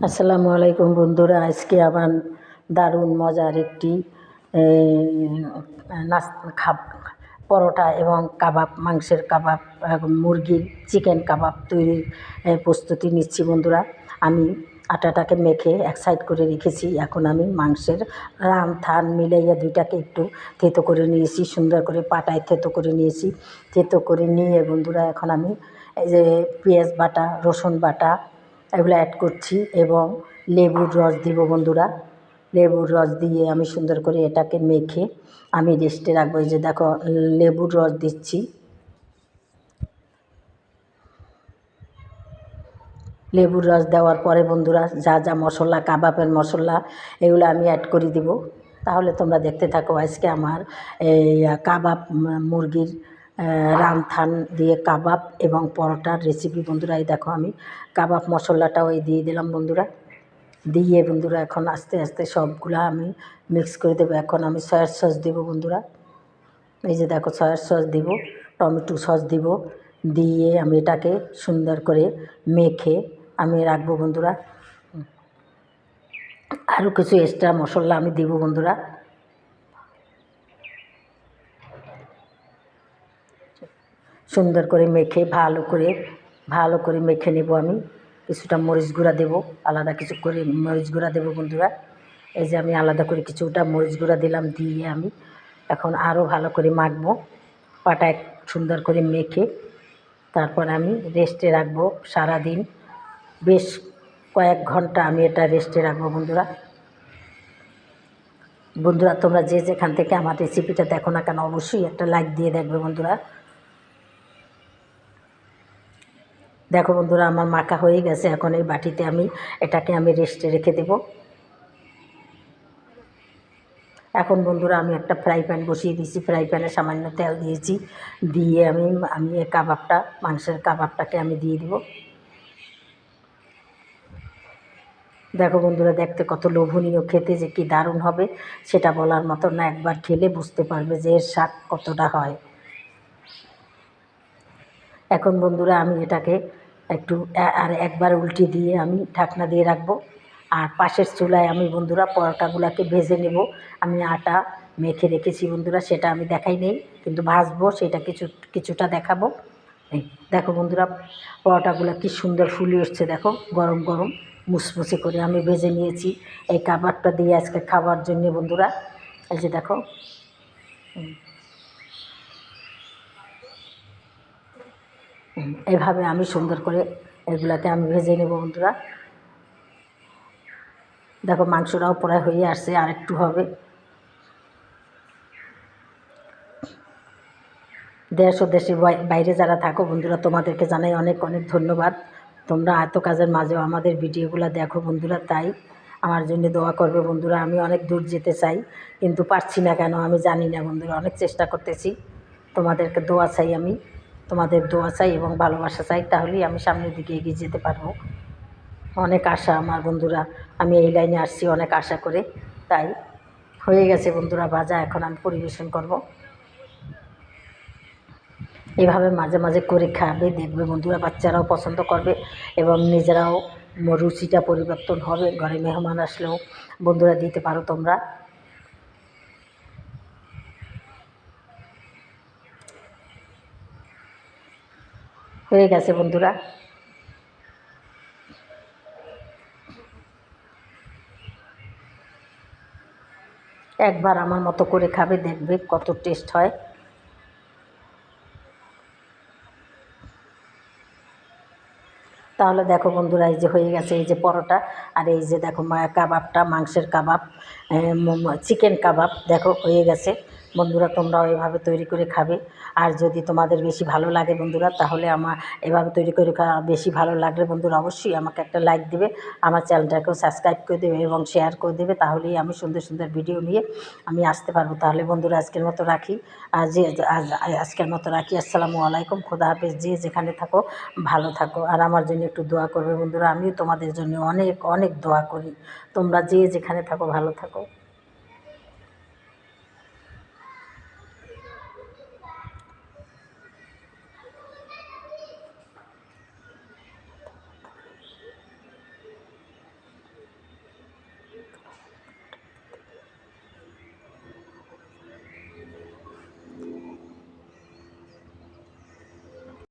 আসসালামু আলাইকুম বন্ধুরা, আজকে আবার দারুণ মজার একটি নাস খাব পরোটা এবং কাবাব, মাংসের কাবাব, মুরগির চিকেন কাবাব তৈরির প্রস্তুতি নিচ্ছি বন্ধুরা। আমি আটাটাকে মেখে এক সাইড করে রেখেছি। এখন আমি মাংসের রান থান মিলাইয়া দুইটাকে একটু থেতো করে নিয়েছি, সুন্দর করে পাটায় থেতো করে নিয়েছি। থেতো করে নিয়ে বন্ধুরা এখন আমি এই যে পেঁয়াজ বাটা, রসুন বাটা এগুলো অ্যাড করছি এবং লেবুর রস দিব বন্ধুরা। লেবুর রস দিয়ে আমি সুন্দর করে এটাকে মেখে আমি রেস্টে রাখবো। এই যে দেখো লেবুর রস দিচ্ছি। লেবুর রস দেওয়ার পরে বন্ধুরা যা যা মশলা, কাবাবের মশলা এগুলো আমি অ্যাড করে দিব। তাহলে তোমরা দেখতে থাকো আজকে আমার এই কাবাব, মুরগির রানথান দিয়ে কাবাব এবং পরোটার রেসিপি বন্ধুরা। এই দেখো আমি কাবাব মশলাটাও ওই দিয়ে দিলাম বন্ধুরা। দিয়ে বন্ধুরা এখন আস্তে আস্তে সবগুলা আমি মিক্স করে দেবো। এখন আমি সয়া সস দেবো বন্ধুরা। এই যে দেখো সয়া সস দিব, টমেটো সস দিব, দিয়ে আমি এটাকে সুন্দর করে মেখে আমি রাখবো বন্ধুরা। আরও কিছু এক্সট্রা মশলা আমি দিব বন্ধুরা। সুন্দর করে মেখে ভালো করে মেখে নেব আমি। কিছুটা মরিচ গুঁড়া দেবো, আলাদা কিছু করে মরিচ গুঁড়া দেবো বন্ধুরা। এই যে আমি আলাদা করে কিছুটা মরিচ গুঁড়া দিলাম, দিয়ে আমি এখন আরও ভালো করে মাখবো পাটায় সুন্দর করে মেখে। তারপর আমি রেস্টে রাখবো সারাদিন, বেশ কয়েক ঘন্টা আমি এটা রেস্টে রাখবো বন্ধুরা। বন্ধুরা তোমরা যে যেখান থেকে আমার রেসিপিটা দেখো না কেন অবশ্যই একটা লাইক দিয়ে দেখবে বন্ধুরা। দেখো বন্ধুরা আমার মাখা হয়ে গেছে। এখন এই বাটিতে আমি এটাকে রেস্টে রেখে দেব। এখন বন্ধুরা আমি একটা ফ্রাই প্যান বসিয়ে দিয়েছি। ফ্রাই প্যানে সামান্য তেল দিয়েছি, দিয়ে আমি এই কাবাবটা, মাংসের কাবাবটাকে আমি দিয়ে দিব। দেখো বন্ধুরা দেখতে কত লোভনীয়, খেতে যে কি দারুণ হবে সেটা বলার মতো না। একবার খেলে বুঝতে পারবে যে এর স্বাদ কতটা হয়। এখন বন্ধুরা আমি এটাকে একটু আর একবার উল্টে দিয়ে আমি ঢাকনা দিয়ে রাখবো। আর পাশের চুলায় আমি বন্ধুরা পরোটাগুলোকে ভেজে নেব। আমি আটা মেখে রেখেছি বন্ধুরা, সেটা আমি দেখাই নেই, কিন্তু ভাজবো সেটা কিছুটা দেখাবো। এই দেখো বন্ধুরা পরোটাগুলো কি সুন্দর ফুলে এসছে, দেখো গরম গরম মুসমুসে করে আমি ভেজে নিয়েছি এই কাবাবটা দিয়ে আজকে খাবার জন্য বন্ধুরা। এই যে দেখো এভাবে আমি সুন্দর করে এগুলাকে আমি ভেজে নেব বন্ধুরা। দেখো মাংসটাও প্রায় হয়ে আসছে, আর একটু হবে। দেশ ও দেশের বাইরে যারা থাকো বন্ধুরা তোমাদেরকে জানাই অনেক অনেক ধন্যবাদ। তোমরা এত কাজের মাঝেও আমাদের ভিডিওগুলো দেখো বন্ধুরা, তাই আমার জন্য দোয়া করবে বন্ধুরা। আমি অনেক দূর যেতে চাই কিন্তু পারছি না কেন আমি জানি না বন্ধুরা, অনেক চেষ্টা করতেছি। তোমাদেরকে দোয়া চাই, আমি তোমাদের দোয়া চাই এবং ভালোবাসা চাই, তাহলেই আমি সামনের দিকে এগিয়ে যেতে পারবো। অনেক আশা আমার বন্ধুরা, আমি এই লাইনে আসছি অনেক আশা করে, তাই হয়ে গেছে বন্ধুরা ভাজা। এখন আমি পরিবেশন করব। এভাবে মাঝে মাঝে করে খাবে, দেখবে বন্ধুরা বাচ্চারাও পছন্দ করবে এবং নিজেরাও রুচিটা পরিবর্তন হবে। ঘরে মেহমান আসলেও বন্ধুরা দিতে পারো তোমরা। হয়ে গেছে বন্ধুরা। একবার আমার মতো করে খাবে, দেখবে কত টেস্ট হয়। তাহলে দেখো বন্ধুরা এই যে হয়ে গেছে এই যে পরোটা, আর এই যে দেখো কাবাবটা, মাংসের কাবাব, চিকেন কাবাব দেখো হয়ে গেছে বন্ধুরা। তোমরাও এভাবে তৈরি করে খাবে। আর যদি তোমাদের বেশি ভালো লাগে বন্ধুরা, তাহলে আমার এভাবে তৈরি করে বেশি ভালো লাগলে বন্ধুরা অবশ্যই আমাকে একটা লাইক দেবে, আমার চ্যানেলটাকেও সাবস্ক্রাইব করে দেবে এবং শেয়ার করে দেবে। তাহলেই আমি সুন্দর সুন্দর ভিডিও নিয়ে আমি আসতে পারবো। তাহলে বন্ধুরা আজকের মতো রাখি। আজকের মতো রাখি। আসসালামু আলাইকুম, খোদা হাফেজ। যে যেখানে থাকো ভালো থাকো, আর আমার জন্য একটু দোয়া করবে বন্ধুরা। আমিও তোমাদের জন্য অনেক অনেক দোয়া করি। তোমরা যে যেখানে থাকো ভালো থাকো।